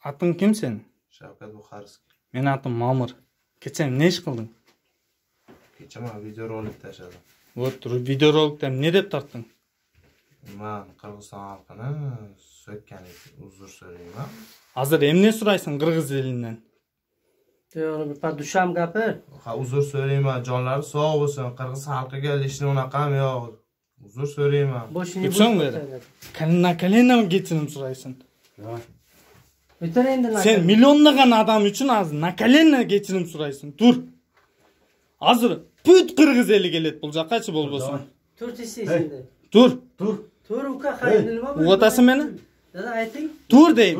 Atın kim senin? Shavkat Bukharskiy. Meni atim Mamur. Kecha ne ish qilding? Kecha men videorolik tashladim. O'tir, videorolikda ne deb tortding? Men Qirg'iziston xalqini so'kkanim uzr so'rayman. Hozir emne so'raysan Qirg'iz elinden? To'g'ri, bir par dusham gapir. Ha, uzr so'rayman, jonlari sog' bo'lsin. Qirg'iz xalqiga lishni unaqam yo'q. Uzr so'rayman. Boshini Tutsang beri. Na kolenam kechirim so'raysan. O'tir endi. Sen milyonlagan adam uchun hozir na kolena kechirim so'raysan. Tur. Hozir put Qirg'iz eli keladi bu yoqqa-chi bo'lsin. Tur endi. Tur. Tur uka, hayır nima bo'ldi? O'tasan meni? Dada ayting. Tur deyim.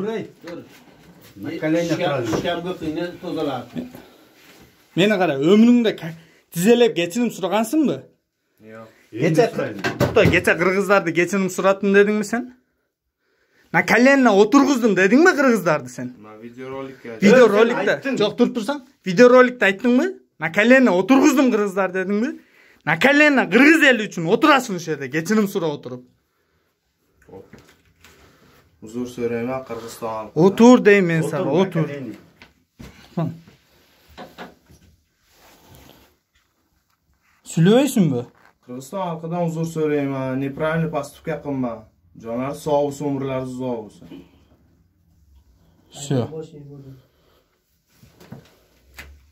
Na kolena turadi. Shamga qiyni tozalar. Meni qara, ömrüngde tizelep kechirim so'ragansinmi? Yo'q. Kecha Qirg'izlarni kechirim so'ratdim dedingmi sen? Na kolena o'turg'izdim dedingmi Qirg'izlarni sen? Men videorolikka Videorolikda, jo'q turib tursan, videorolikda aytdingmi? Na kolena o'turg'izdim Qirg'izlar dedingmi? Na kolena Qirg'iz eli uchun o'tirasin o'sha yerda, kechirim so'rab o'tirib. uzr so'rayman Qirg'iziston xalqiga. O'tur deymen sana, o'tur. Söyleyeysinmi? Qirg'iziston xalqidan uzr so'rayman. Nepravильный поступка qilman. Jonlari sog' bo'lsin, umrlari uzoq bo'lsin. Всё. Boshini bo'ldi.